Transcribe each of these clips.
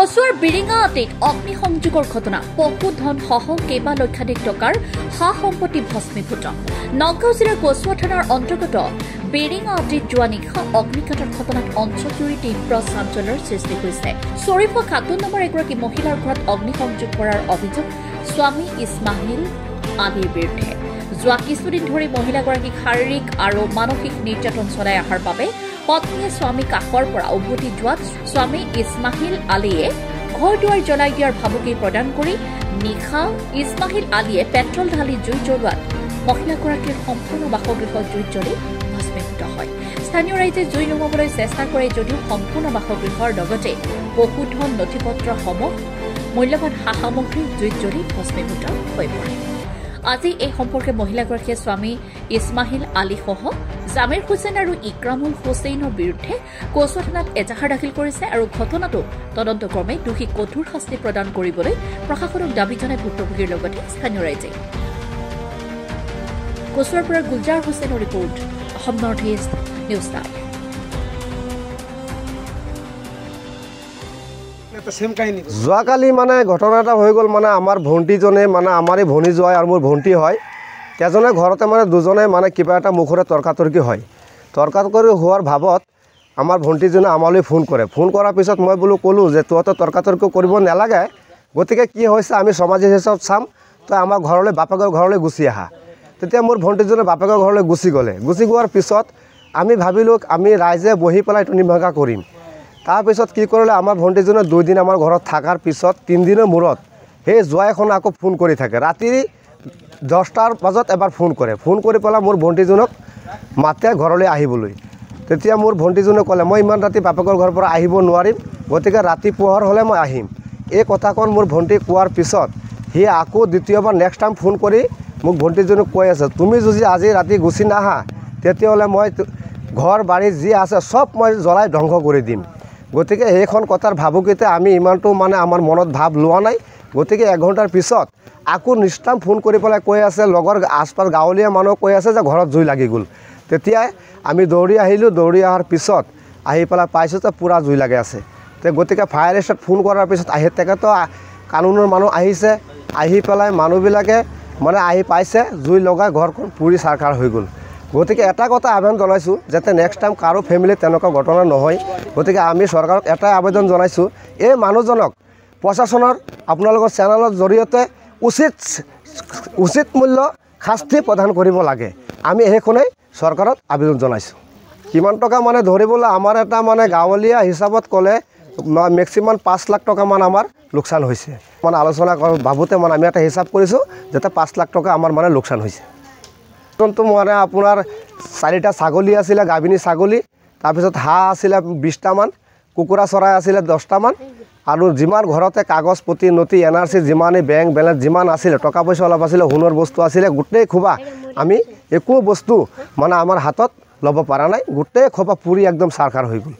কচুৱাৰ বিৰিঙাআটিত অগ্নিসংযোগৰ ঘটনা পশুধন সহ কেইবা লক্ষাধিক টকাৰ সা সম্পত্তি ভস্মীভূত। নগাঁও জিলাৰ কচুৱা থানাৰ অন্তৰ্গত বিৰিঙাআটিত যোৱা নিশা অগ্নিকাণ্ডৰ ঘটনাত অঞ্চলজুৰি তীব্ৰ চাঞ্চল্যৰ সৃষ্টি হৈছে। চৰিফা খাতুন নামৰ এগৰাকী মহিলাৰ ঘৰত অগ্নিসংযোগ কৰাৰ অভিযোগ স্বামী ইছমাহিল আলীৰ বিৰুদ্ধে। যোৱা কিছুদিন ধৰি মহিলাগৰাকীক শাৰীৰিক আৰু মানসিক নিৰ্যাতন চলাই অহাৰ বাবে পত্নীয়ে স্বামী কাষৰ পৰা উভতি যোৱাত স্বামী ইছমাহিল আলীয়ে ঘৰ দুৱাৰ জ্বলাই দিয়াৰ ভাবুকি প্ৰদান কৰি নিশা ইছমাহিল আলীয়ে পেট্ৰল ঢালি জুই জ্বলোৱাত মহিলাগৰাকীৰ সম্পূৰ্ণ বাসগৃহ জুইত জ্বলি ভস্মীভূত হয়। স্থানীয় ৰাইজে জুই নুমাবলৈ চেষ্টা কৰে যদিও সম্পূৰ্ণ বাসগৃহৰ লগতে পশুধন নথিপত্ৰসমূহ মূল্যৱান সা সামগ্ৰী জুইত জ্বলি ভস্মীভূত হৈ পৰে। আজি এই সম্পৰ্কে মহিলাগৰাকীয়ে স্বামী ইছমাহিল আলীসহ জামিৰ হুছেইন আৰু ইক্ৰামুল হুছেইনৰ বিৰুদ্ধে কচুৱা থানাত এজাহাৰ দাখিল কৰিছে আৰু ঘটনাটো তদন্তক্ৰমে দোষীক কঠোৰ শাস্তি প্ৰদান কৰিবলৈ প্ৰশাসনক দাবী জনাই ভুক্তভোগীৰ লগতে স্থানীয় ৰাইজে। কচুৱাৰ পৰা গুলজাৰ হুছেইনৰ report, Assam north east news live. যোৱাকালি মানে ঘটনা এটা হৈ গ'ল, মানে আমাৰ ভণ্টিজনে মানে আমাৰে ভনী যোৱাই আৰু মোৰ ভণ্টি হয় এজনে ঘৰতে মানে দুজনে মানে কিবা এটা মুখৰে তৰ্কাতৰ্কি হয়। তৰ্কাতৰ্কি হোৱাৰ ভাৱত আমাৰ ভণ্টিজনে আমালৈ ফোন কৰে। ফোন কৰাৰ পিছত মই বোলো ক'লোঁ যে তহঁতে তৰ্কাতৰ্কি কৰিব নালাগে, গতিকে কি হৈছে আমি সামাজিক হিচাপত চাম, তই আমাৰ ঘৰলৈ বাপেকৰ ঘৰলৈ গুচি আহা। তেতিয়া মোৰ ভণ্টিজনে বাপেকৰ ঘৰলৈ গুচি গ'লে। গুচি যোৱাৰ পিছত আমি ভাবিলোঁ আমি ৰাইজে বহি পেলাই এইটো মীমাংসা কৰিম। তাৰপিছত কি কৰিলে আমাৰ ভণ্টিজনে 2 দিন আমাৰ ঘৰত থকাৰ পিছত 3 দিনৰ মূৰত সেই জোৱাইখনে আকৌ ফোন কৰি থাকে। ৰাতি 10টাৰ বজাত এবাৰ ফোন কৰে। ফোন কৰি পেলাই মোৰ ভণ্টিজনক মাতে ঘৰলৈ আহিবলৈ। তেতিয়া মোৰ ভণ্টিজনে ক'লে মই ইমান ৰাতি বাপেকৰ ঘৰৰ পৰা আহিব নোৱাৰিম, গতিকে ৰাতি পোহৰ হ'লে মই আহিম। এই কথাকণ মোৰ ভণ্টি কোৱাৰ পিছত সি আকৌ দ্বিতীয়বাৰ নেক্সট টাইম ফোন কৰি মোক ভণ্টিজনক কৈ আছে, তুমি যদি আজি ৰাতি গুচি নাহা তেতিয়াহ'লে মই ঘৰ বাৰী যি আছে চব মই জ্বলাই ধ্বংস কৰি দিম। গতিকে সেইখন কথাৰ ভাবুকিতে আমি ইমানটো মানে আমাৰ মনত ভাৱ লোৱা নাই। গতিকে 1 ঘণ্টাৰ পিছত আকৌ নিষ্টাম ফোন কৰি পেলাই কৈ আছে, লগৰ আশপাশ গাঁৱলীয়া মানুহ কৈ আছে যে ঘৰত জুই লাগি গ'ল। তেতিয়াই আমি দৌৰি আহিলোঁ। দৌৰি অহাৰ পিছত আহি পেলাই পাইছোঁ যে পূৰা জুই লাগি আছে। গতিকে ফায়াৰ ষ্টেচনত ফোন কৰাৰ পিছত তেখেতো কানুনৰ মানুহ আহিছে। আহি পেলাই মানুহবিলাকে মানে আহি পাইছে, জুই লগাই ঘৰখন পুৰি চাৰখাৰ হৈ গ'ল। গতিকে এটা কথা আবেদন জনাইছোঁ যাতে নেক্সট টাইম কাৰো ফেমিলিত তেনেকুৱা ঘটনা নহয়। গতিকে আমি চৰকাৰক এটাই আবেদন জনাইছোঁ, এই মানুহজনক প্ৰশাসনৰ আপোনালোকৰ চেনেলৰ জৰিয়তে উচিত মূল্য শাস্তি প্ৰদান কৰিব লাগে। আমি সেইখনেই চৰকাৰক আবেদন জনাইছোঁ। কিমান টকা মানে ধৰিবলৈ আমাৰ এটা মানে গাঁৱলীয়া হিচাপত ক'লে মেক্সিমাম 5 লাখ টকামান আমাৰ লোকচান হৈছে। মানে আলোচনা ভাবোঁতে মানে আমি এটা হিচাপ কৰিছোঁ যাতে 5 লাখ টকা আমাৰ মানে লোকচান হৈছে। মানে আপোনাৰ 4টা ছাগলী আছিলে, গাভিনী ছাগলী, তাৰপিছত হাঁহ আছিলে 20টামান, কুকুৰা চৰাই আছিলে 10টামান, আৰু যিমান ঘৰতে কাগজ পতি নথি NRC যিমানেই বেংক বেলেঞ্চ যিমান আছিলে, টকা পইচা অলপ আছিলে, সোণৰ বস্তু আছিলে, গোটেই খোবা আমি একো বস্তু মানে আমাৰ হাতত ল'ব পৰা নাই। গোটেই খোবা পুৰি একদম চাৰখাৰ হৈ গ'ল,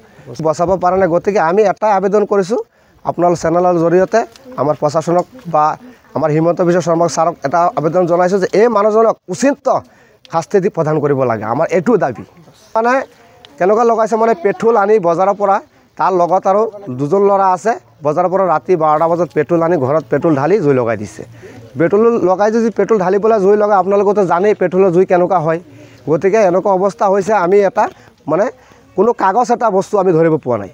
বচাব পৰা নাই। গতিকে আমি এটাই আবেদন কৰিছোঁ আপোনালোকৰ চেনেলৰ জৰিয়তে আমাৰ প্ৰশাসনক বা আমাৰ হিমন্ত বিশ্ব শৰ্মা ছাৰক এটা আবেদন জনাইছোঁ যে এই মানুহজনক উচিত শাস্তি দি প্ৰদান কৰিব লাগে। আমাৰ এইটো দাবী। মানে কেনেকুৱা লগাইছে মানে পেট্ৰল আনি বজাৰৰ পৰা, তাৰ লগত আৰু 2জন ল'ৰা আছে, বজাৰৰ পৰা ৰাতি 12টা বজাত পেট্ৰল আনি ঘৰত পেট্ৰল ঢালি জুই লগাই দিছে। পেট্ৰল লগাই যদি পেট্ৰল ঢালি পেলাই জুই লগাই, আপোনালোকেতো জানেই পেট্ৰলৰ জুই কেনেকুৱা হয়। গতিকে এনেকুৱা অৱস্থা হৈছে, আমি এটা মানে কোনো কাগজ এটা বস্তু আমি ধৰিব পৰা নাই।